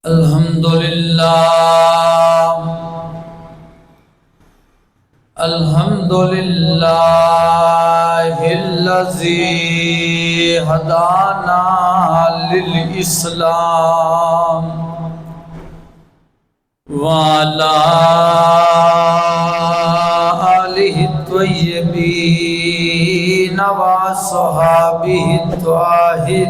الحمدللہ الذی ہدانا للاسلام وعلی آلہ الطیبین وصحابہ الطاہرین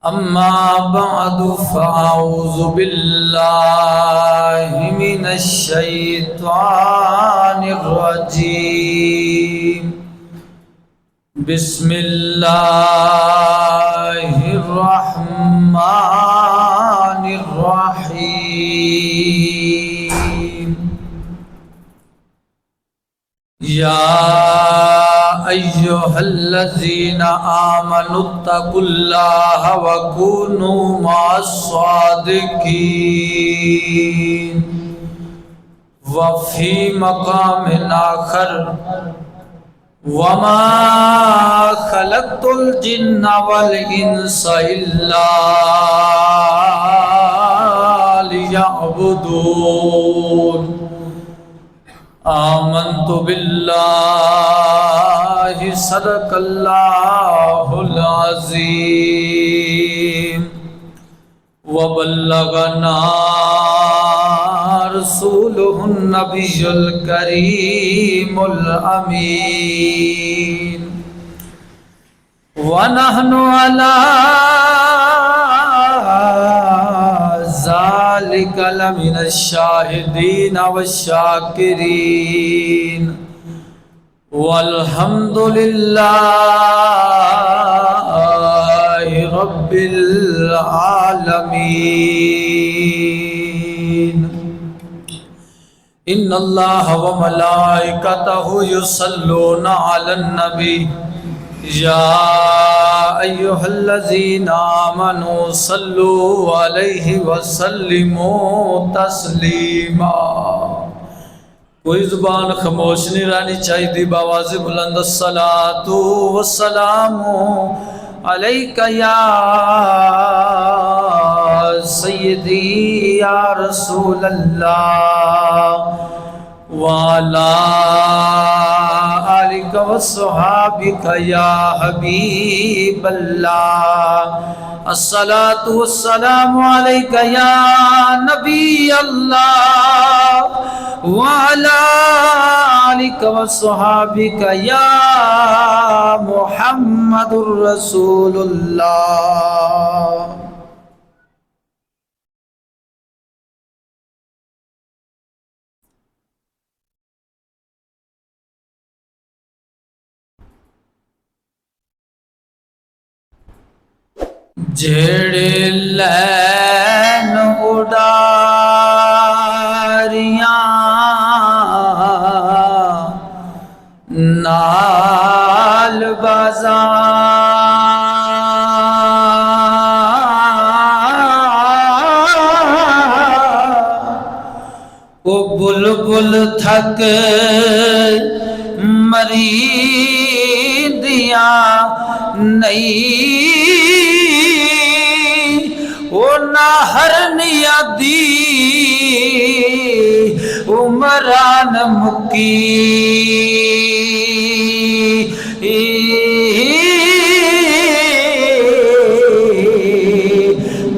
اما بعد فاعوذ باللہ من الشیطان الرجیم بسم اللہ الرحمن الرحیم یا ایھا الذین آمنوا اتقوا اللہ وکونوا مع الصادقین وفی مقام آخر وما خلقت الجن والانس الا لیعبدون آمنت باللہ صدق اللہ العظیم وبلغنا رسولہ النبی الکریم الامین ونحن علی ذلك لمن الشاهدين والشاكرين والحمد لله رب العالمين إن الله وملائكته يصلون على النبي یا ایھا الذین آمنوا صلوا علیہ وسلموا تسلیما۔ کوئی زبان خاموش نہیں رہنی چاہیے دی بآواز بلند الصلاۃ والسلام علیک یا سیدی یا رسول اللہ وعلی آلک وصحابک یا حبیب اللہ۔ الصلاۃ والسلام علیک یا نبی اللہ وعلی آلک وصحابک یا محمد رسول اللہ۔ جھیڑے لین اڈاریاں نال بازار وہ بلبل تھک مری دیاں نہیں وہ نہر نیادی عمران مکی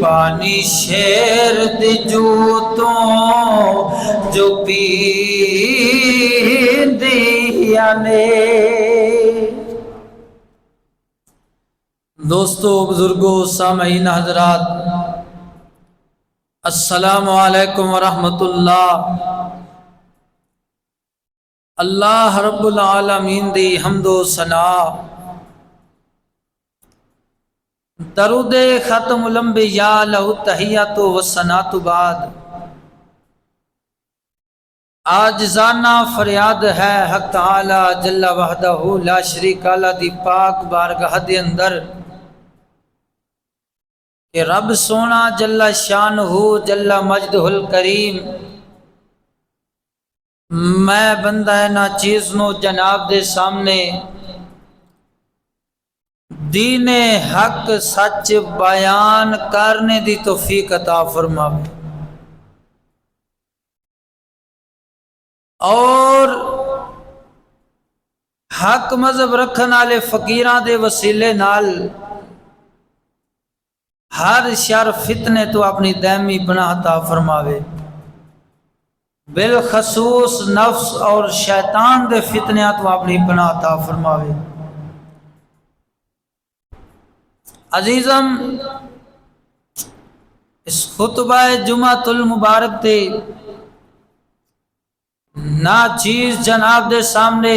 پانی شیر دی جوتوں جو پی دیا نے۔ دوستو، بزرگوں، سامعین حضرات، السلام علیکم ورحمۃ اللہ۔ اللہ رب العالمین دی حمد و ثنا، درود ختم الانبیاء لہ تحیۃ و ثناء بعد، عاجزانہ فریاد ہے حق تعالی جل وحدہ لا شریک لہ دی پاک بارگاہ دے اندر کہ رب سونا جل شانہ جل مجدہ الکریم میں بندہ ناچیز نو جناب دے سامنے دین حق سچ بیان کرنے دی توفیق عطا فرماوے اور حق مذہب رکھن والے فقیراں دے وسیلے نال ہر شر فتنے تو اپنی دائمی پناہ عطا فرماوے، بالخصوص نفس اور شیطان دے فتنیاں تو اپنی پناہ عطا فرماوے۔ عزیزم، اس خطبہ جمعۃ المبارک تے ناچیز جناب دے سامنے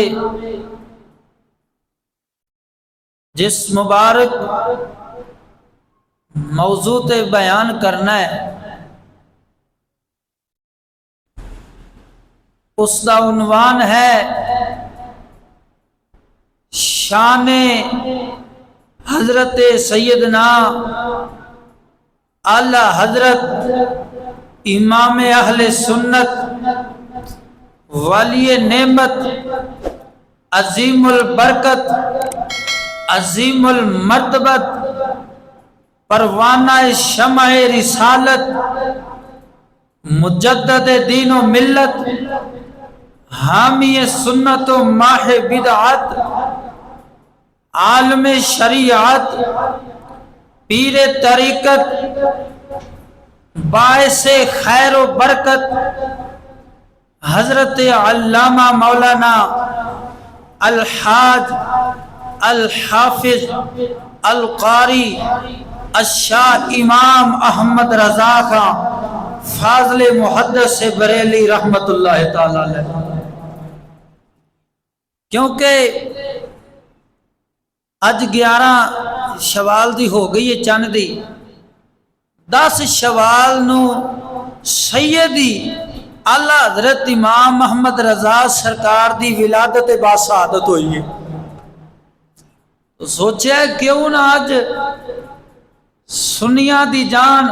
جس مبارک موضوع تے بیان کرنا ہے اس دا عنوان ہے شان حضرت سیدنا اعلی حضرت امام اہل سنت ولی نعمت عظیم البرکت عظیم المرتبت پروانہ شمع رسالت مجدد دین و ملت حامی سنت و ماہ بدعت عالم شریعت پیر طریقت باعث خیر و برکت حضرت علامہ مولانا الحاج الحافظ القاری الشاہ امام احمد رضا خان فاضل محدث سے بریلی رحمت اللہ تعالی علیہ، کیونکہ اج 11 شوال دی ہو گئی ہے چند دی 10 شوال نو سیدی اعلی حضرت امام محمد رضا سرکار دی ولادت باسعادت ہوئی ہے، تو سوچیا کیوں نہ آج سنیاں دی جان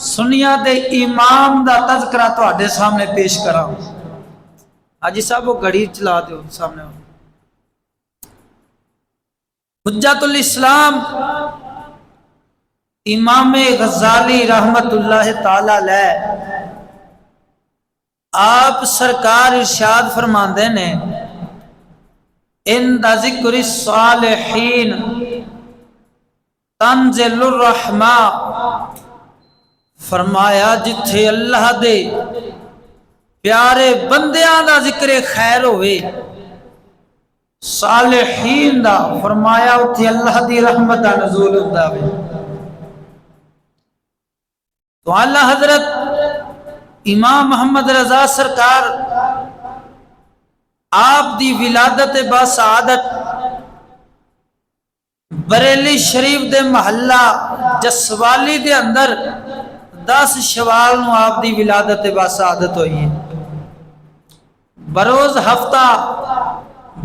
سنیاں دے امام دا تذکرہ تواڈے سامنے پیش کراں۔ حاجی صاحب وہ گھڑی چلا دیو سامنے، حجت الاسلام امام غزالی رحمت اللہ تعالی علیہ آپ سرکار ارشاد فرماندے نے ان دا ذکر الصالحین تنزل الرحمہ، فرمایا جتھے اللہ دے پیارے بندیاں دا ذکر خیر ہوئے صالحین دا، فرمایا اتھے اللہ دی رحمت دا نزول ہوندا وے۔ تو اعلی حضرت امام محمد رضا سرکار آپ دی ولادت باسعادت بریلی شریف دے محلہ جسوالی دے اندر 10 شوال نو آپ دی ولادت باسعادت ہوئی ہے، بروز ہفتہ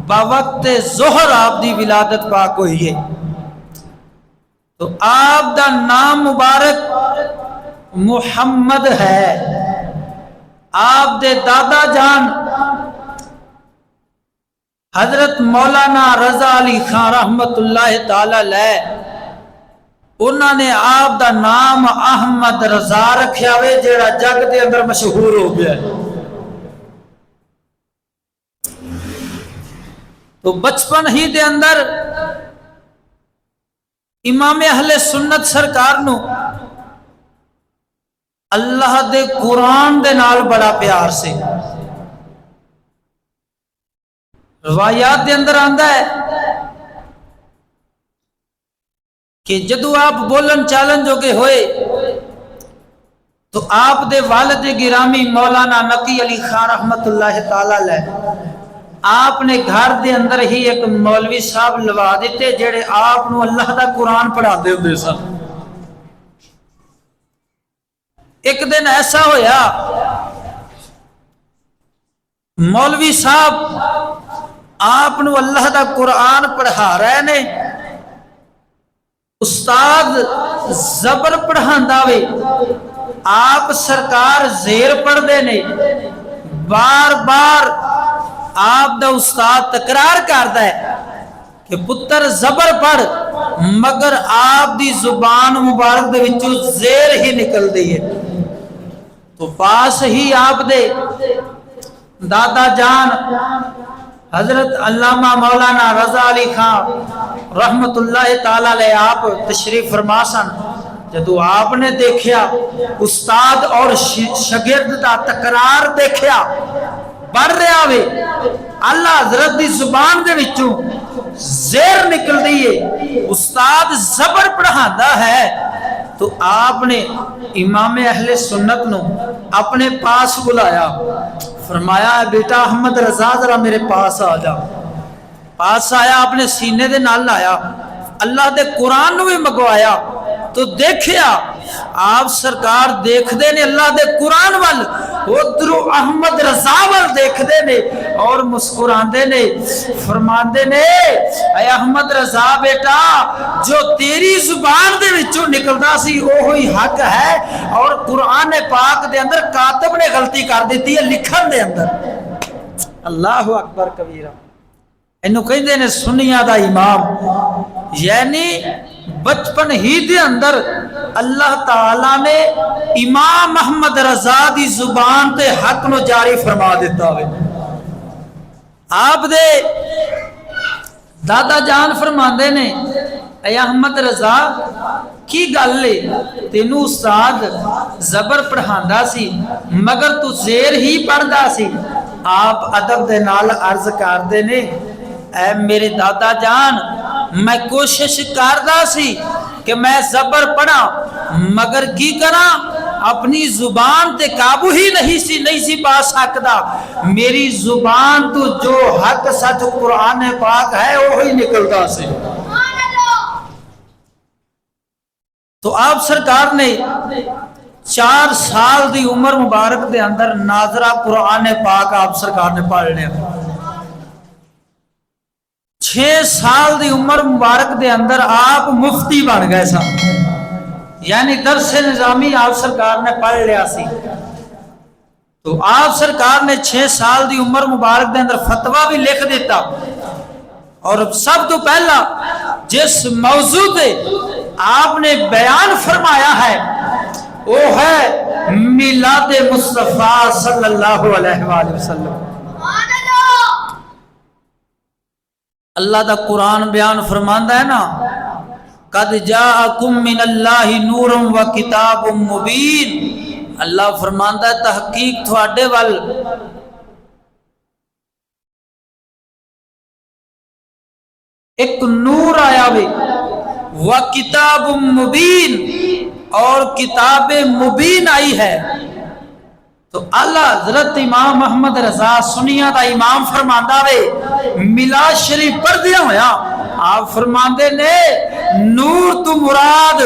باوقت ظہر آپ دی ولادت پاک ہوئی ہے۔ تو آپ دا نام مبارک محمد ہے، آپ دے دادا جان حضرت مولانا رضا علی خان رحمت اللہ تعالی علیہ انہوں نے آپ دا نام احمد رضا رکھیا ہوئے جیڑا جگ دے اندر مشہور ہو گیا ہے۔ تو بچپن ہی دے اندر امام اہل سنت سرکار نو اللہ دے قرآن دے نال بڑا پیار سے، روایات دے اندر آندا ہے کہ جدو آپ بولن چالن جو کے ہوئے تو آپ دے والد گرامی مولانا نقی علی خان رحمت اللہ تعالی علیہ آپ نے گھر دے اندر ہی ایک مولوی صاحب لوا دیتے جڑے آپ نو اللہ دا قرآن پڑھا دے ہوندے سن۔ ایک دن ایسا ہویا مولوی صاحب آپ نو اللہ دا قرآن پڑھا رہے نے، استاد زبر پڑھاندا وے، آپ سرکار زیر پڑھ دے نے، بار بار آپ دا استاد تکرار کردا ہے کہ پتر زبر پڑھ، مگر آپ دی زبان مبارک دے وچوں زیر ہی نکل دی ہے۔ تو پاس ہی آپ دے دادا جان حضرت علامہ مولانا رضا علی خان رحمت اللہ تعالی علیہ آپ تشریف فرما سن۔ جدو آپ نے دیکھیا استاد اور شاگرد دا تکرار دیکھیا بڑھ رہا وے، اللہ حضرت دی زبان دے وچوں زیر نکل دی ہے، استاد زبر پڑھاندا ہے، تو آپ نے امام اہل سنت نو اپنے پاس بلایا، فرمایا بیٹا احمد رضا ذرا میرے پاس آ جا۔ پاس آیا، اپنے سینے دے نال لایا، اللہ دے قرآن نو بھی مگوایا، تو دیکھیا آپ سرکار دیکھ دے نے اللہ دے قرآن وال، ادھرو احمد رضا وال دیکھ دے نے اور مسکران دے نے، فرمان دے نے اے احمد رضا بیٹا جو تیری زبان دے وچوں نکلدا سی اوہی حق ہے، اور قرآن پاک دے اندر کاتب نے غلطی کر دیتی ہے لکھن دے اندر۔ اللہ اکبر کبیرہ، اینو کہندے نے سنیاں دا امام، یعنی بچپن ہی دے اندر اللہ تعالیٰ نے امام محمد رضا دی زبان تے حق نو جاری فرما دیتا ہوئے۔ آپ دے دادا جان فرماندے نے اے احمد رضا کی گل لے، تینو استاد زبر پڑھاندا سی مگر تو زیر ہی پڑھدا سی۔ آپ ادب دے نال عرض کردے نے اے میرے دادا جان میں کوشش کردا سی کہ میں زبر پڑھا مگر کی کراں اپنی زبان تے قابو ہی نہیں سی پا سکدا، میری زبان تو جو حق سچ قرآن پاک ہے وہی نکلدا سی۔ تو آپ سرکار نے 4 سال دی عمر مبارک دے اندر ناظرہ قرآن پاک آپ سرکار نے پڑھ لیا۔ 6 سال دی عمر مبارک دے اندر آپ مفتی بن گئے سن، یعنی درس نظامی آپ سرکار نے پڑھ لیا سی۔ تو آپ سرکار نے 6 سال دی عمر مبارک دے اندر فتویٰ بھی لکھ دیتا، اور سب تو پہلا جس موضوع تے آپ نے بیان فرمایا ہے وہ ہے میلاد مصطفیٰ صلی اللہ علیہ وآلہ وسلم۔ اللہ دا قرآن بیان فرماندا ہے نا، قد جاءکم من اللہ نور و کتاب مبین، اللہ فرماندا ہے تحقیق تھوڑے وال ایک نور آیا وے، و کتاب مبین، اور کتاب مبین آئی ہے۔ تو اللہ حضرت امام محمد رضا سنیاں دا امام فرماندا وے میلاد شریف پڑھدیا ہویا آپ فرماندے نے نور تو مراد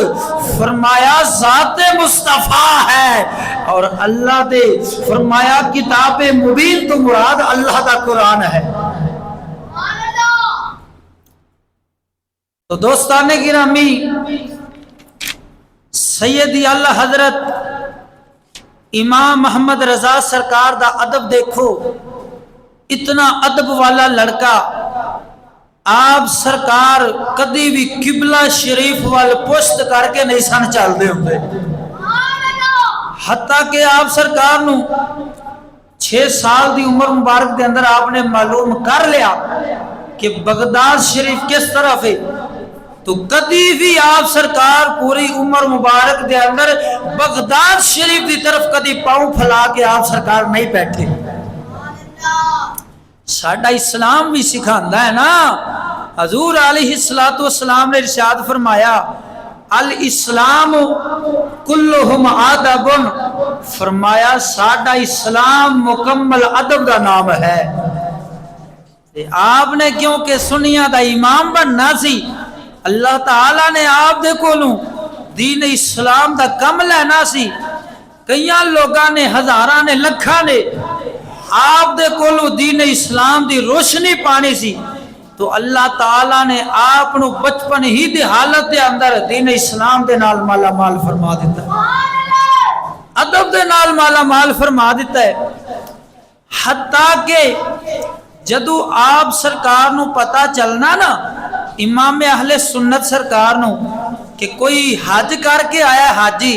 فرمایا ذات مصطفیٰ ہے، اور اللہ دے فرمایا کتاب مبین تو مراد اللہ دا قرآن ہے۔ تو دوستان گرامی، سیدی اللہ حضرت امام محمد رضا سرکار دا ادب دیکھو، اتنا ادب والا لڑکا، آپ سرکار کدی بھی قبلہ شریف وال پشت کر کے نہیں سن چل دے ہوندے، حتیٰ کہ آپ سرکار نو 6 سال دی عمر مبارک دے اندر آپ نے معلوم کر لیا کہ بغداد شریف کس طرف ہے، تو کدی بھی آپ سرکار پوری عمر مبارک دے اندر بغداد شریف دی طرف کدی پاؤں پھلا کے آپ سرکار نہیں بیٹھے۔ ساڈا اسلام بھی سکھاندا ہے نا، حضور علیہ السلام نے ارشاد فرمایا الاسلام کلہم ادب، فرمایا ساڈا اسلام مکمل ادب دا نام ہے۔ آپ نے کیونکہ سنیاں دا امام بننا سی، اللہ تعالیٰ نے آپ دے کولوں دین اسلام دا کم لینا سی، کئیاں لوگاں نے ہزاراں نے لکھاں نے آپ دے کولوں دین اسلام دی روشنی پانی سی، تو اللہ تعالیٰ نے آپ نو بچپن ہی دی حالت دے اندر دین اسلام دے نال مالا مال فرما دیتا ہے، ادب دے نال مالا مال فرما دیتا ہے، حتیٰ کہ جدو آپ سرکار نو پتا چلنا نا امام اہل سنت سرکار نو کہ کوئی حج کر کے آیا حاجی،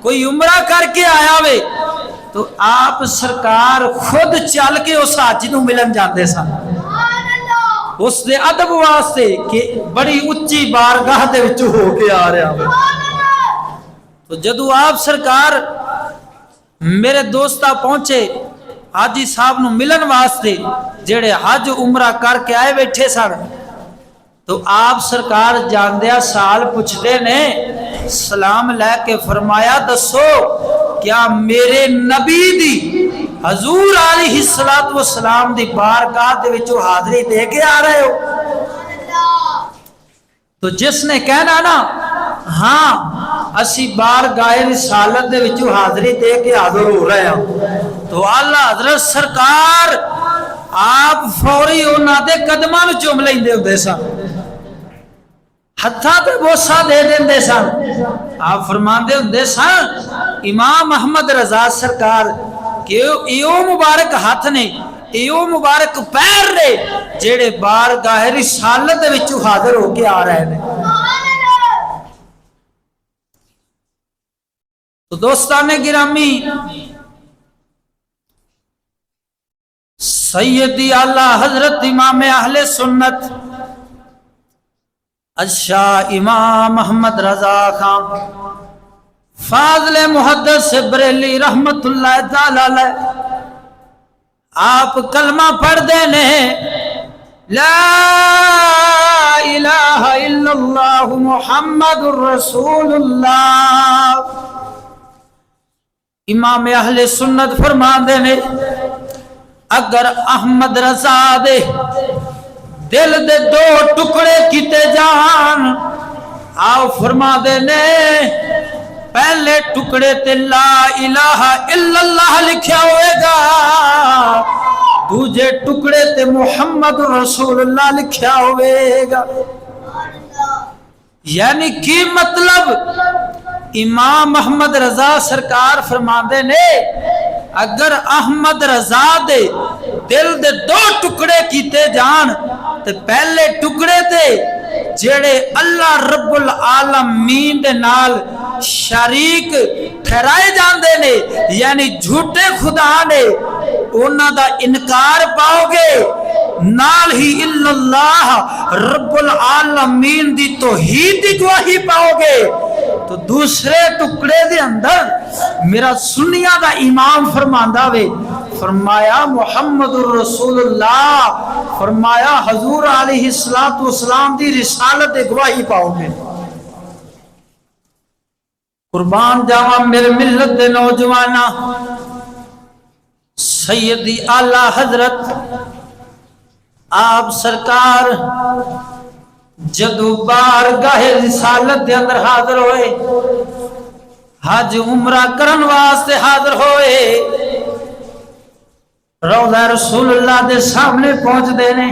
کوئی عمرہ کر کے آیا وے تو آپ سرکار خود چل کے اس حاجی نو ملن جاندے سن، اس دے ادب واسطے کہ بڑی اچھی بارگاہ دے وچ ہو کے آ رہا وے۔ تو جدو آپ سرکار میرے دوستا پہنچے حاجی صاحب نو ملن واسطے جڑے حج عمرہ کر کے آئے بیٹھے سن، تو آپ سرکار جاندیا سال پوچھتے نے سلام لے کے فرمایا دسو کیا میرے نبی دی حضور علیہ السلام دی بارگاہ دے وچوں حاضری دے کے آ رہے ہو؟ تو جس نے کہنا نا ہاں اسی بارگاہ رسالت دے وچوں حاضری دے کے حاضر ہو رہے ہیں، تو اعلیٰ حضرت سرکار آپ فوری انہاں دے قدماں نوں چوم لیندے ہوندے سن، ہتھاں تے بوسا دے دیندے سن۔ آپ فرماندے ہوندے سن امام احمد رضا سرکار کہ ایو مبارک ہاتھ نے، ایو مبارک پیر نے جڑے بارگاہ رسالت دے وچوں حاضر ہو کے آ رہے ہیں۔ تو دوستان گرامی، سیدی اعلیٰ حضرت امام اہل سنت اشاہ امام محمد رضا خان فاضل محدث بریلی رحمت اللہ تعالی علیہ آپ کلمہ پڑھ دینے لا الہ الا اللہ محمد رسول اللہ۔ امام اہل سنت فرما دینے اگر احمد رضا دے دل دے دو ٹکڑے کیتے جان، آؤ فرما دینے پہلے ٹکڑے تے لا الہ الا اللہ لکھیا ہوئے گا، دوجے ٹکڑے تے محمد رسول اللہ لکھیا ہوئے گا۔ یعنی کی مطلب امام محمد رضا سرکار فرماندے نے اگر احمد رضا دے دل دے دو ٹکڑے کیتے جان تے پہلے ٹکڑے تے جڑے اللہ رب العالمین دے نال شریک ٹھہرائے جاندے نے یعنی جھوٹے خدا نے انہاں دا انکار پاؤ گے، نال ہی الا اللہ رب العالمین دی توحید دی گواہی پاؤ گے۔ تو دوسرے ٹکڑے دے اندر میرا سنیہ دا امام فرماندہ وے، فرمایا محمد رسول اللہ، فرمایا حضور علیہ السلام دی رسالت دے گواہی پاؤ گے۔ قربان جاواں میرے ملت دے نوجواناں، سیدی اعلیٰ حضرت آپ سرکار جدو بارگاہ رسالت دے اندر حاضر ہوئے، حج عمرہ کرن واسطے حاضر ہوئے، روضہ رسول اللہ دے سامنے پہنچ دینے،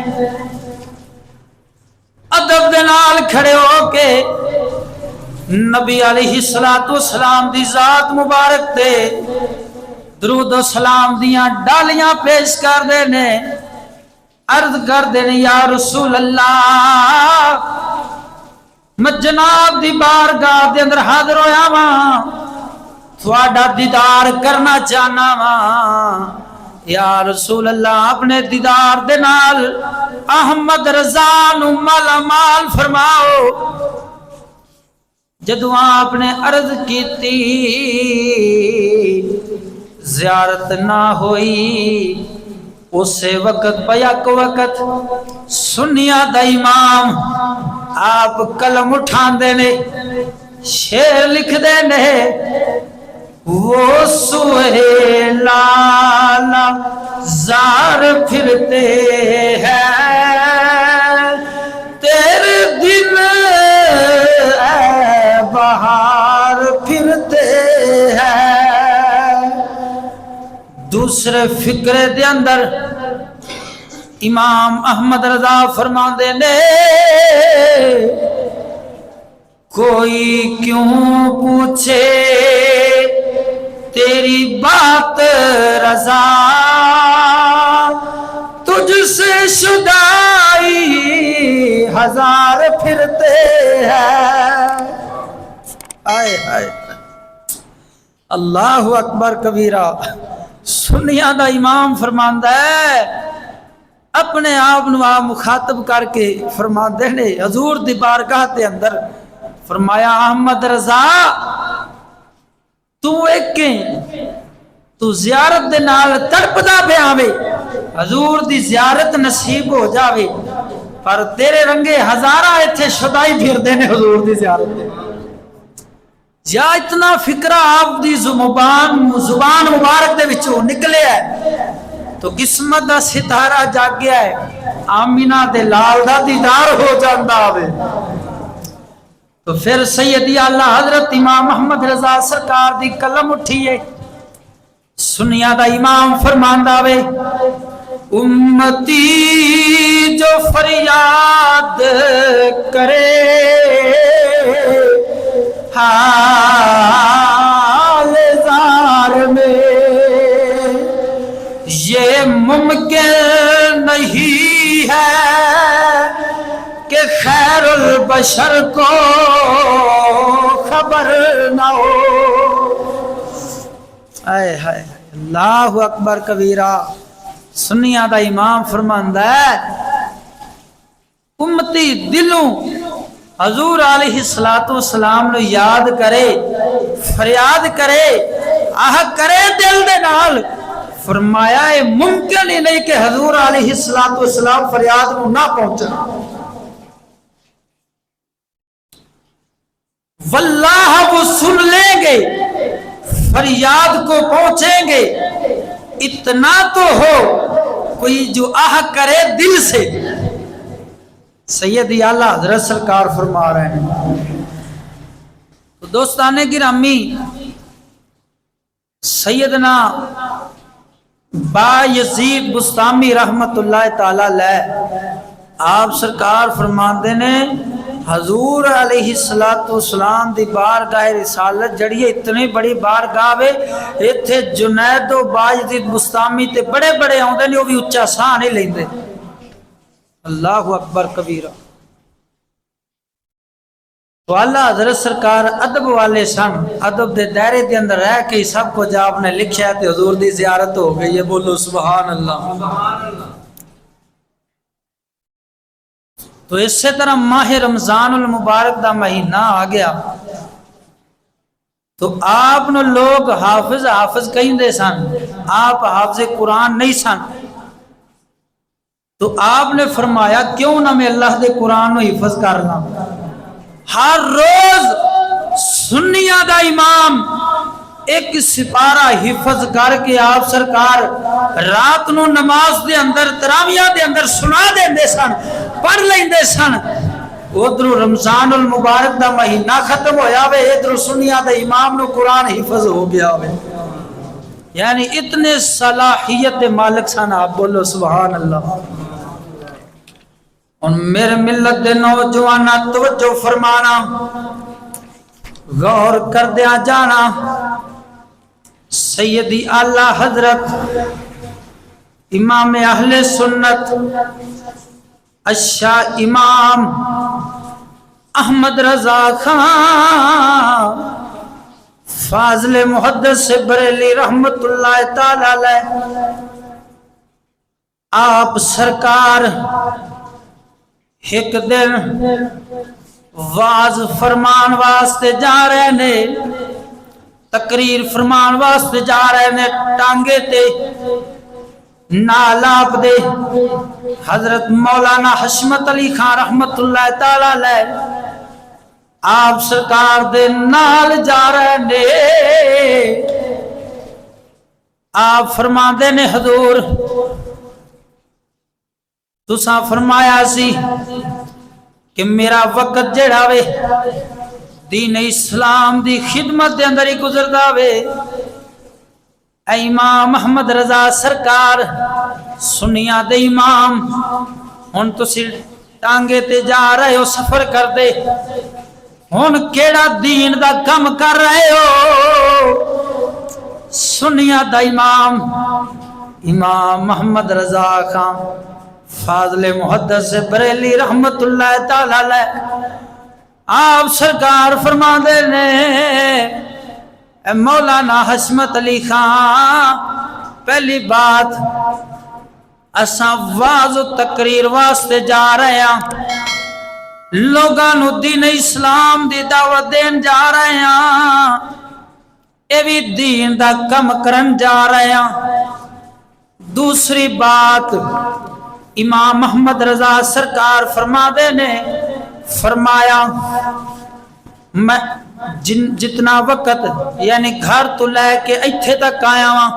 ادب دے نال کھڑے ہو کے نبی علیہ السلام دی ذات مبارک تے درود و سلام دیاں ڈالیاں پیش کر دینے، عرض کر دینے یا رسول اللہ میں جناب دی بارگاہ دے اندر حاضر ہویا ماں، تھوڑا دیدار کرنا چاہنا ماں، یا رسول اللہ اپنے دیدار دے نال احمد رضا نو مالا مال فرماؤ۔ جدو آپ نے عرض کیتی زیارت نہ ہوئی، اسے وقت بیک وقت سنیا دا امام آپ قلم اٹھان دینے شعر لکھ دینے، وہ سہیلا زار پھرتے ہیں تیرے دن اے بہار پھرتے ہیں۔ دوسرے فکرے دے اندر امام احمد رضا فرما دینے کوئی کیوں پوچھے تیری بات رضا، تجھ سے شدائی ہزار پھرتے ہیں۔ آئے آئے اللہ اکبر کبیرہ۔ سنیاں دا امام فرماندا ہے، اپنے آپ نو آپ مخاطب کر کے فرماندے نے حضور دی بارگاہ دے اندر، فرمایا احمد رضا تو ایک تو زیارت دے نال تڑپدا پیا وے، حضور دی زیارت نصیب ہو جاوے، پر تیرے رنگے ہزاراں ایتھے شدائی پھردے نے حضور دی زیارت دے۔ یا اتنا فکرہ آپ دی زبان مبارک دے وچوں نکلے ہے تو قسمت دا ستارہ جاگ گیا ہے، آمینہ دے لال دا دیدار ہو جاندا ہوئے۔ تو پھر سیدی اعلیٰ حضرت امام محمد رضا سرکار دی قلم اٹھیے، سنیا دا امام فرماندا وے، امتی جو فریاد کرے حال زار میں، یہ ممکن نہیں ہے کہ خیر البشر کو خبر نہ ہو۔ اے ہائے اللہ اکبر کبیرہ۔ سنیاں دا امام فرماندا ہے، امتی دلوں حضور علیہ السلام نو یاد کرے، فریاد کرے، آہ کرے دل دے نال، فرمایا ہے ممکن ہی نہیں کہ حضور علیہ السلام فریاد نو نہ پہنچا۔ واللہ وہ سن لیں گے، فریاد کو پہنچیں گے، اتنا تو ہو کوئی جو آہ کرے دل سے۔ سیدی اعلیٰ حضرت سرکار فرما رہے ہیں۔ تو دوستان گرامی، سیدنا با یزید بستامی رحمت اللہ تعالی علیہ آپ سرکار فرماندے نے، حضور علیہ السلام دی بارگاہ رسالت جڑی اتنی بڑی بارگاہ ہے، ایتھے جنید و با یزید بستامی تے بڑے بڑے آندے نے، وہ بھی اچھا ساہ نہیں لیندے۔ اللہ اکبر کبیرہ۔ تو اللہ حضرت سرکار ادب والے سن، ادب دے دائرے دے اندر رہ کے سب کو جا آپ نے لکھیا تے حضور دی زیارت ہو گئی ہے، بولو سبحان اللہ۔ تو اسی طرح ماہ رمضان المبارک دا مہینہ آ گیا تو آپ نے لوگ حافظ کہیں دے سن، آپ حافظ قرآن نہیں سن، تو آپ نے فرمایا کیوں نہ میں اللہ دے قرآن کو حفظ کرنا۔ ہر روز سنیہ دا امام ایک سپارہ حفظ کر کے آپ سرکار رات نو نماز دے اندر تراویہ دے اندر سنا دے سن، پڑھ لیندے سن۔ ادھر رمضان المبارک دا مہینہ ختم ہویا وے، ادھر سنیہ دا امام نو قرآن حفظ ہو گیا وے۔ یعنی اتنے صلاحیت مالک سن آپ، بولو سبحان اللہ۔ اور میرے ملت دے نوجوانا توجہ فرمانا، غور کر دیا جانا، سیدی اعلیٰ حضرت امام اہل سنت الشاہ امام احمد رضا خان فاضل محدث بریلی رحمت اللہ تعالی علیہ، آپ سرکار ایک دن واز فرمان واسطے جا رہے نے، تقریر فرمان واسطے جا رہے نے، ٹانگے تے نال آپ دے حضرت مولانا حشمت علی خان رحمت اللہ تعالی علیہ آپ سرکار دے نال جا رہے نے۔ آپ فرما دے نے حضور تساں فرمایا سی کہ میرا وقت جڑا وے دین اسلام دی خدمت دے اندر ہی گزردا وے۔ اے امام محمد رضا سرکار سنیاں دے امام، ہن تسی ٹانگے تے جا رہے ہو، سفر کر دے، ہن کیڑا دین دا کم کر رہے ہو؟ سنیاں دا امام محمد رضا خان فاضل محدث بریلی رحمت اللہ تعالی علیہ آپ سرکار فرما دے نے مولانا حشمت علی خان پہلی بات اساں واز و تقریر واسطے جا رہے ہیں لوگاں نو دین اسلام دی دعوت دین جا رہے ہیں اے بھی دین دا کم کرن جا رہے ہیں دوسری بات امام محمد رضا سرکار فرما دے نے فرمایا میں جتنا وقت یعنی گھر تو لے کے ایتھے تک آیا ہاں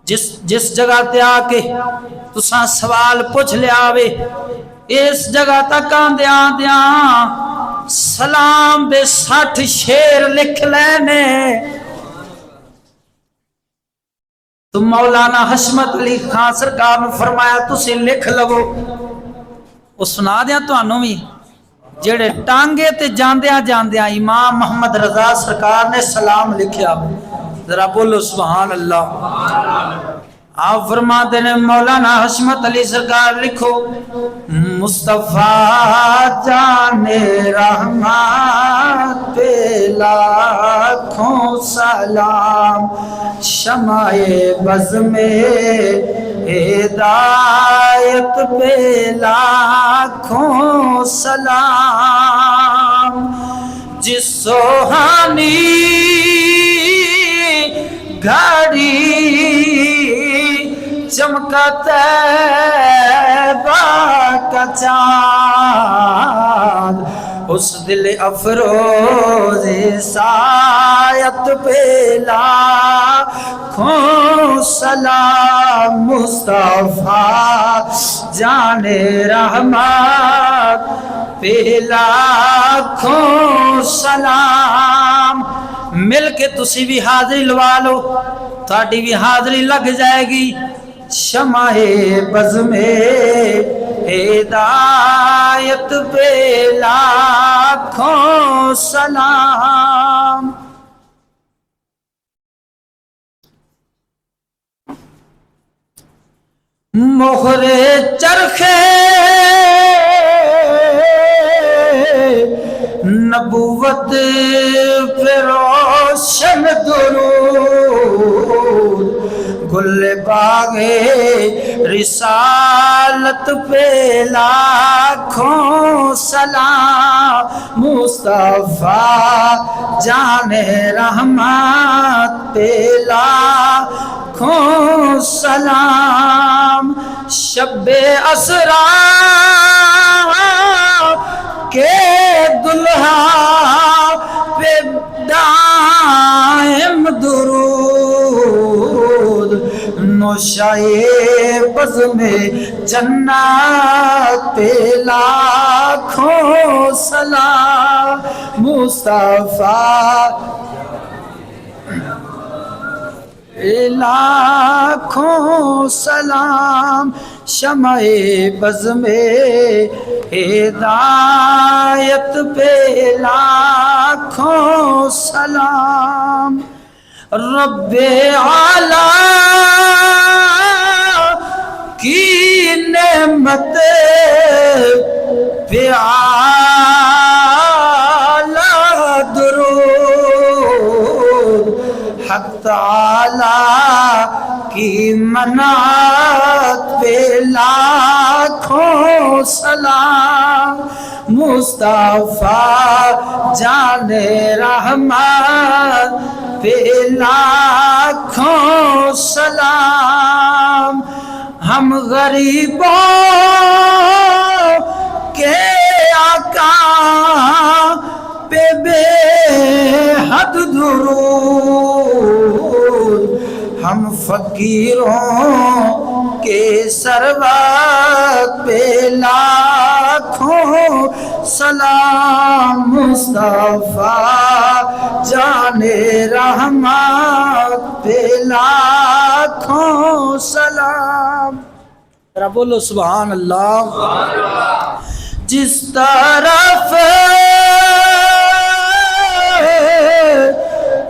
جس جگہ تے آ کے تساں سوال پوچھ لیا وے اس جگہ تک آندیاں سلام دے 60 شیر لکھ لینے تو مولانا حشمت علی خان سرکار نے فرمایا تسی لکھ لو وہ سنا دیا تانوں بھی جڑے ٹانگے تے جاندیاں امام محمد رضا سرکار نے سلام لکھیا ذرا بولو سبحان اللہ آپ فرماتے ہیں مولانا حشمت علی سرکار لکھو مصطفیٰ جان رحمت پہ لاکھوں سلام شمع بز میں ہدایت پہ لاکھوں سلام جس سوہانی گھڑی چمکا طیبہ کا چاند اس دل افروز سایت پہ لاکھوں سلام مصطفیٰ جان رحمت پہ لاکھوں سلام مل کے تسی بھی حاضری لوا لو تھاڑی بھی حاضری لگ جائے گی شمع بز میں ہدایت پہ لاکھوں سلام مہر چرخے نبوت پہ روشن درود گل باغ رسالت پہ لاکھوں سلام مصطفیٰ جان رحمت پہ لاکھوں سلام شب اسرا کے دلہا پہ دائم درود نوشائے بز میں جنت پہ لاکھوں سلام مصطفیٰ لاکھوں سلام شمع بز میں ہدایت پہ لاکھوں سلام رب اعلیٰ کی نعمت پہ اعلیٰ درود حق تعالیٰ کی منات پہ لاکھوں سلام مصطفیٰ جان رحمت پہ لاکھوں سلام ہم غریبوں کے آقا پہ بے حد درود ہم فقیروں کے سروت پہ لاکھوں سلام مصطفیٰ جان رحمت پہ لاکھوں سلام ذرا بولو سبحان اللہ جس طرف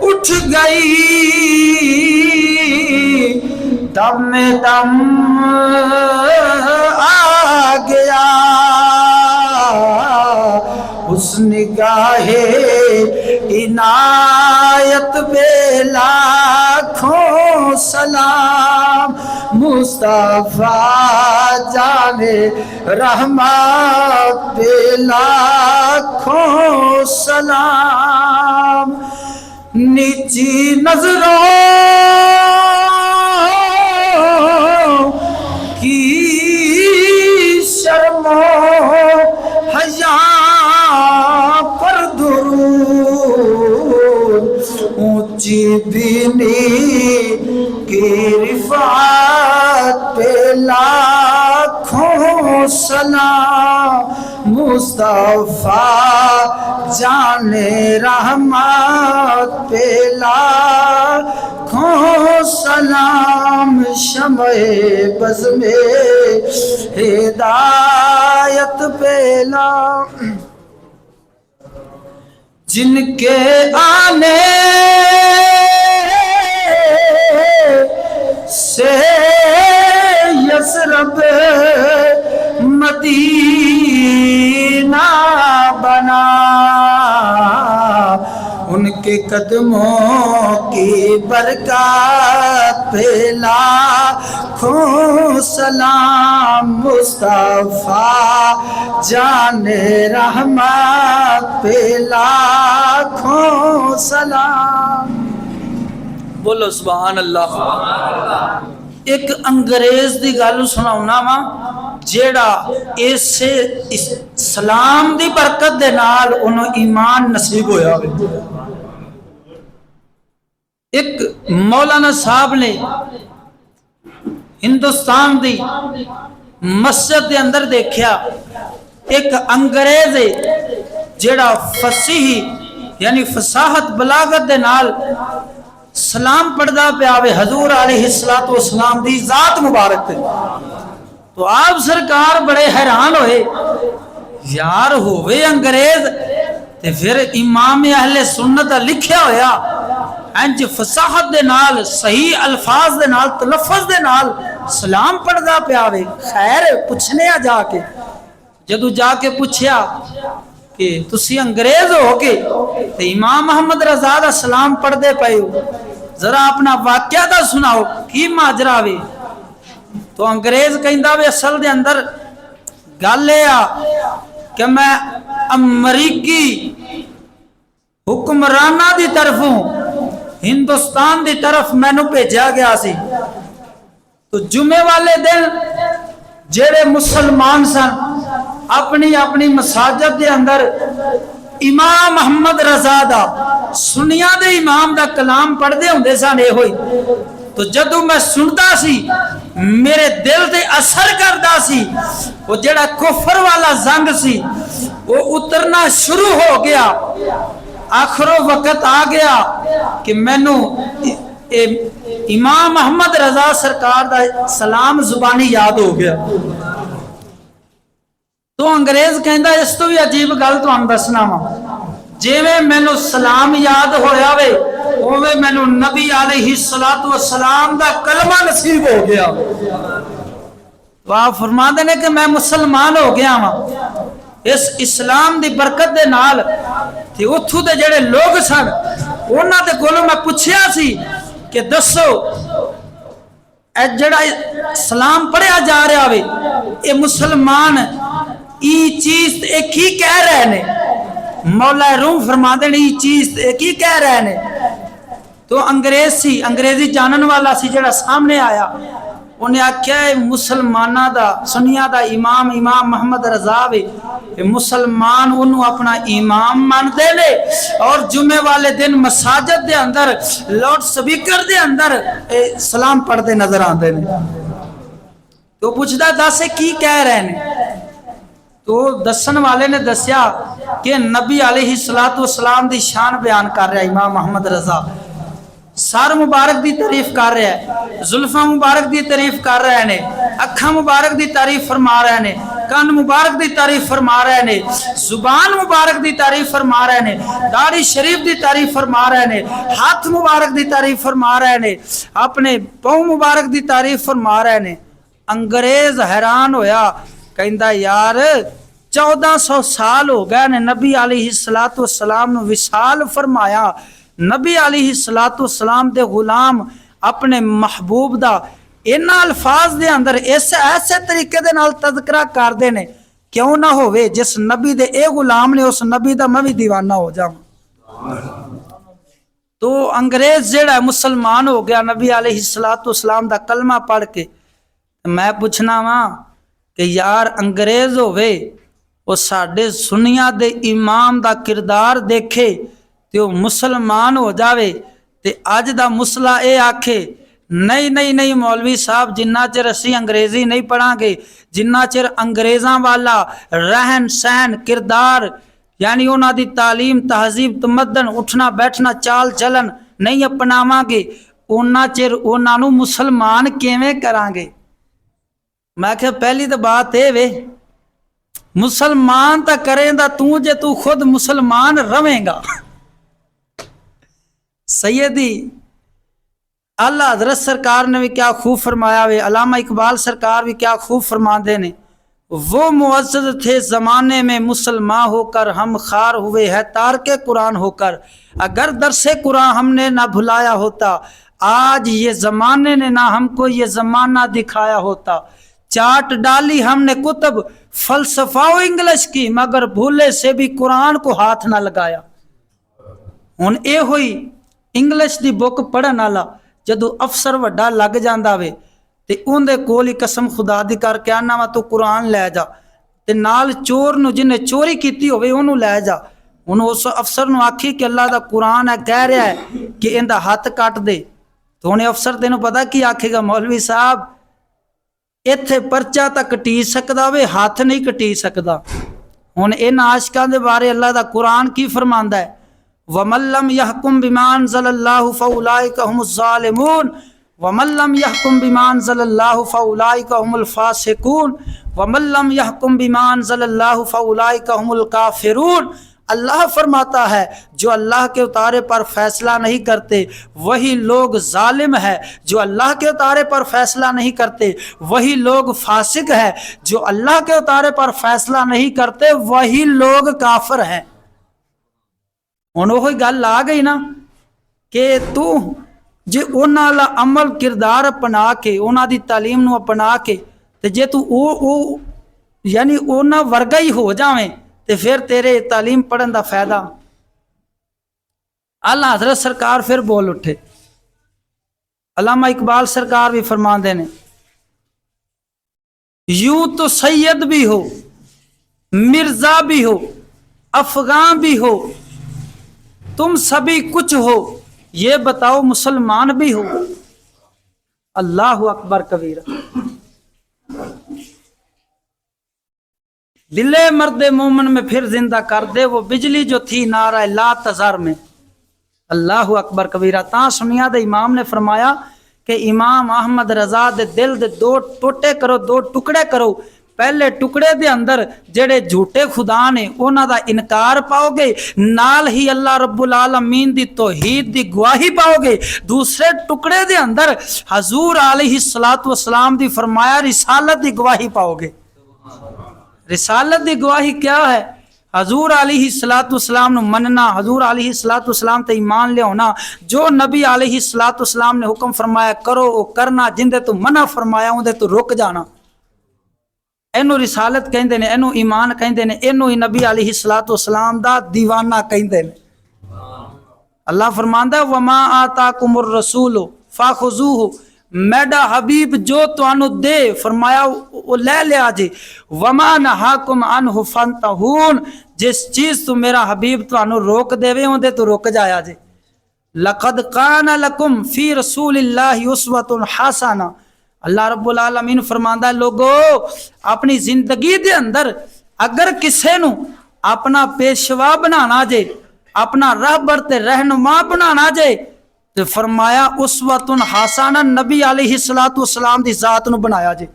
اٹھ گئی دم دم گیا اس نگاہ عنایت بے لاکھوں سلام مصطفیٰ جان رحمت بے لاکھوں سلام نیچی نظروں کی شرم و حیا پر درود اونچی بینی کی رفعت پہ لاکھوں سلام مصطفیٰ جان رحمت پہ لاکھوں سلام شمع بز میں ہدایت پہ جن کے آنے سے یثرب مدینہ بنا ان کے قدموں کی برکات پہ لاکھوں سلام مصطفیٰ جان رحمت پہ لاکھوں سلام بولو سبحان اللہ۔ ایک انگریز دی گل سناؤنا وا جیڑا اسے اسلام دی برکت دے نال انہوں ایمان نصیب ہویا ہوئے۔ ایک مولانا صاحب نے ہندوستان دی مسجد دے اندر دیکھیا ایک انگریز ہے جیڑا فصیح یعنی فصاحت بلاغت دے نال سلام پڑھدا پیا وے حضور علیہ السلام دی ذات مبارک تے۔ تو آپ سرکار بڑے حیران ہوئے یار ہوئے انگریز تے پھر امام اہل سنت لکھیا ہویا انج فصاحت دے نال صحیح الفاظ دے نال تلفظ دے نال سلام پڑھدا پیا وے۔ خیر پوچھنے جا کے جدو جا کے پوچھیا کہ تسی انگریز ہو کے تے امام محمد رضا دا سلام پڑھ دے پئے ہو ذرا اپنا واقعہ دا سناؤ کی ماجرا وے۔ تو انگریز کہندا وے اصل دے اندر گل ہے کہ میں امریکی حکمرانہ دی طرفوں ہندوستان دی طرف میں نو بھیجا گیا سی۔ تو جمعے والے دن جڑے مسلمان سن اپنی اپنی مساجد دے اندر امام محمد رضا دا سنیا دے امام دا کلام پڑھ دے ہوندے سن اے ہوئی۔ تو جدو میں سنتا سی میرے دل تے اثر کردا سی وہ جڑا کفر والا زنگ سی وہ اترنا شروع ہو گیا۔ آخرو وقت آ گیا کہ مینو امام محمد رضا سرکار دا سلام زبانی یاد ہو گیا۔ تو انگریز کہندا اس تو بھی عجیب گل تانوں دسنا وا جویں مینوں سلام یاد ہویا وے اوویں مینوں نبی علیہ السلام دا کلمہ نصیب ہو گیا۔ تو آپ فرماندے نے کہ میں مسلمان ہو گیا ہاں اس اسلام دی برکت دے نال۔ تے اتھوں دے جڑے لوگ سن انہاں دے کولوں میں پوچھیا سی کہ دسو اے جڑا سلام پڑھیا جا رہا وے اے مسلمان ای چیز ایک ہی کہہ رہے نے۔ مولا روم فرما دے ای چیز ایک ہی کہہ رہے نے۔ تو انگریز سی انگریزی جانن والا سی جڑا سامنے آیا انہیں آکھیا ہے مسلمانہ دا سنیا دا امام محمد رضا وے مسلمان انہوں اپنا امام مان دے لے اور جمعے والے دن مساجد دے اندر لاؤڈ سپیکر دے اندر سلام پڑھ دے نظر آن دے نے۔ تو پوچھدا دسے کی کہہ رہے ہیں؟ تو دسن والے نے دسیا کہ نبی علیہ السلام دی شان بیان کر رہا ہے امام محمد رضا۔ سار مبارک دی تعریف کر رہا ہے، زلفاں مبارک دی تعریف کر رہے ہیں، اکھاں مبارک دی تعریف فرما رہے ہیں، کان مبارک دی تعریف فرما رہے ہیں، زبان مبارک دی تعریف فرما رہے ہیں، داڑھی شریف دی تعریف فرما رہے ہیں، ہاتھ مبارک دی تعریف فرما رہے ہیں، اپنے پاؤں مبارک دی تعریف فرما رہے ہیں۔ انگریز حیران ہویا کہندا یار 1400 سال ہو گئے نے نبی علیہ الصلوۃ والسلام نو وصال فرمایا، نبی علیہ الصلوۃ والسلام دے غلام اپنے محبوب دا ان الفاظ دے اندر ایسے طریقے دے نال تذکرہ کردے نے، کیوں نہ ہوئے جس نبی دے اے غلام نے اس نبی دا میں بھی دیوانہ ہو جاواں۔ تو انگریز جیڑا مسلمان ہو گیا نبی علیہ الصلوۃ والسلام دا کلمہ پڑھ کے، میں پوچھنا وا کہ یار انگریز ہوئے وہ ساڈے سنیاں دے امام دا کردار دیکھے تے وہ مسلمان ہو جاوے تے اج دا مسئلہ اے آکھے نہیں مولوی صاحب جنہ چر اسی انگریزی نہیں پڑھاں گے، جنہ چر انگریزاں والا رہن سہن کردار یعنی انہاں دی تعلیم تہذیب تمدن اٹھنا بیٹھنا چال چلن نہیں اپناواں گے، انہاں چر انہاں نو مسلمان کیویں کراں گے؟ میں کہ پہلی تو بات اے وے مسلمان تا کریں دا تو جے تو خود مسلمان رہیں گا۔ سیدی اللہ حضرت سرکار نے بھی کیا خوب فرمایا ہوئے، علامہ اقبال سرکار بھی کیا خوب فرما دے نے، وہ معزز تھے زمانے میں مسلمان ہو کر، ہم خار ہوئے ہیں تارک قرآن ہو کر، اگر درس قرآن ہم نے نہ بھلایا ہوتا، آج یہ زمانے نے نہ ہم کو یہ زمانہ دکھایا ہوتا، چاٹ ڈالی ہم نے کتب فلسفہ و انگلش کی، مگر بھولے سے بھی قرآن کو ہاتھ نہ لگایا۔ ہن اے ہوئی انگلش دی بک پڑھن والا جدو افسر وڈا لگ جاندا وے تے اون دے کول ہی قسم خدا دی کر کے آنا وا تو قرآن لے جا، تے نال چور نو جن نے چوری کیتی ہوئے اونوں لے جا، انہوں اس افسر نو آکھی کہ اللہ دا قرآن ہے کہہ رہا ہے کہ ان دا ہاتھ کٹ دے، تو انہیں افسر تینوں پتا کی آکھے گا مولوی صاحب ایتھے پرچہ تا کٹی سکدا وے ہاتھ نہیں کٹی سکدا۔ ہن ان عاشقاں دے بارے اللہ دا قرآن کی فرماندا ہے، وَمَن لَّمْ يَحْكُم بِمَا أَنزَلَ اللَّهُ فَأُولَٰئِكَ هُمُ الظَّالِمُونَ وَمَن لَّمْ يَحْكُم بِمَا أَنزَلَ اللَّهُ فَأُولَٰئِكَ هُمُ الْفَاسِقُونَ وَمَن لَّمْ يَحْكُم بِمَا أَنزَلَ اللَّهُ فَأُولَٰئِكَ هُمُ الْكَافِرُونَ۔ اللہ فرماتا ہے جو اللہ کے اتارے پر فیصلہ نہیں کرتے وہی لوگ ظالم ہے، جو اللہ کے اتارے پر فیصلہ نہیں کرتے وہی لوگ فاسق ہے، جو اللہ کے اتارے پر فیصلہ نہیں کرتے وہی لوگ کافر ہیں۔ ہن وہی گل آ گئی نا کہ تو جے انہاں والا عمل کردار اپنا کے انہاں دی تعلیم نو اپنا کے تے جے تو او یعنی انہاں ورگا ہی ہو جاویں تے پھر تیرے تعلیم پڑھن دا فائدہ۔ اللہ حضرت سرکار پھر بول اٹھے، علامہ اقبال سرکار بھی فرما دینے، یوں تو سید بھی ہو مرزا بھی ہو افغان بھی ہو تم سبھی کچھ ہو، یہ بتاؤ مسلمان بھی ہو۔ اللہ اکبر کبیرہ۔ دلے مرد مومن میں پھر زندہ کر دے وہ بجلی جو تھی نعرہ لا تذر میں۔ اللہ اکبر کبیرہ۔ تاں سنیا دے امام نے فرمایا کہ امام احمد رضا دے دل دے دو ٹوٹے کرو، دو ٹکڑے کرو، پہلے ٹکڑے دے اندر جڑے جھوٹے خدا نے انہاں دا انکار پاؤ گے، نال ہی اللہ رب العالمین دی توحید دی گواہی پاؤ گے، دوسرے ٹکڑے دے اندر حضور علیہ الصلوۃ والسلام دی فرمایا رسالت دی گواہی پاؤ گے۔ رسالت دی گواہی کیا ہے؟ حضور علیہ الصلوۃ والسلام نو مننا، حضور علیہ الصلوۃ والسلام تے ایمان لے ہونا، جو نبی علیہ الصلوۃ والسلام نے حکم فرمایا کرو او کرنا، جندے تو منع فرمایا اون دے تو رک جانا۔ اینو رسالت کہندے نے، اینو ایمان کہندے نے، اینو ہی نبی علیہ الصلوۃ والسلام دا دیوانہ کہندے نے۔ اللہ فرماندا ہے وما آتاکم الرسول فخذوہ، میڈا حبیب جو تانوں دے فرمایا وہ لے لیا جے، وما نہاکم عنہ فانتہون، جس چیز تو میرا حبیب تانوں روک دے وے اون دے تو رک جایا جے۔ لقد کان لکم فی رسول اللہ اسوۃ حسنہ، اللہ رب العالمین فرماندا ہے لوگو اپنی زندگی دے اندر اگر کسے نو اپنا پیشوا بنانا جے، اپنا رہبر تے رہنما بنانا جے تو فرمایا اسوۃ حسنہ، نبی علیہ الصلوۃ والسلام دی ذات نو بنایا جے۔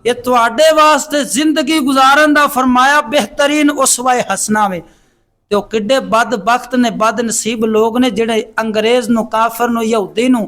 یہ تواڈے واسطے زندگی گزارن دا فرمایا بہترین اسوہ حسنہ میں۔ تو کڈے بد بخت نے، بد نصیب لوگ نے جڑے انگریز نو، کافر نو، یہودی نو،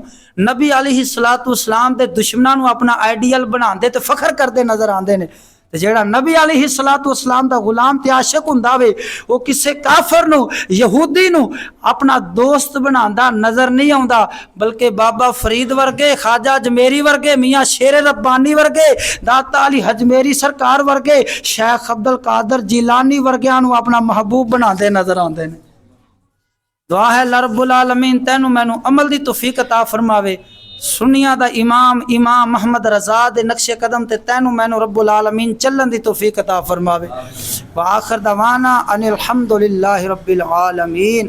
نبی علیہ الصلوۃ والسلام دے دشمناں نو اپنا آئیڈیل بناندے تے فخر کردے نظر آندے نے، تے جیڑا نبی علیہ الصلوۃ والسلام دا غلام تے عاشق ہوندا وے وہ کسے کافر نو یہودی نو اپنا دوست بناندا نظر نہیں آوندا، بلکہ بابا فرید ورگے، خواجہ اجمیری ورگے، میاں شیر ربانی ورگے، داتا علی حجمیری سرکار ورگے، شیخ عبد القادر جیلانی ورگیاں نو اپنا محبوب بناندے نظر آندے نے۔ دعا ہے اللہ رب العالمین تینوں مینوں عمل دی توفیق عطا فرماوے، سنیاں دا امام محمد رضا دے نقش قدم تے تینوں مینوں رب العالمین چلن دی توفیق عطا فرماوے۔ وآخر دعوانا ان الحمدللہ رب العالمین۔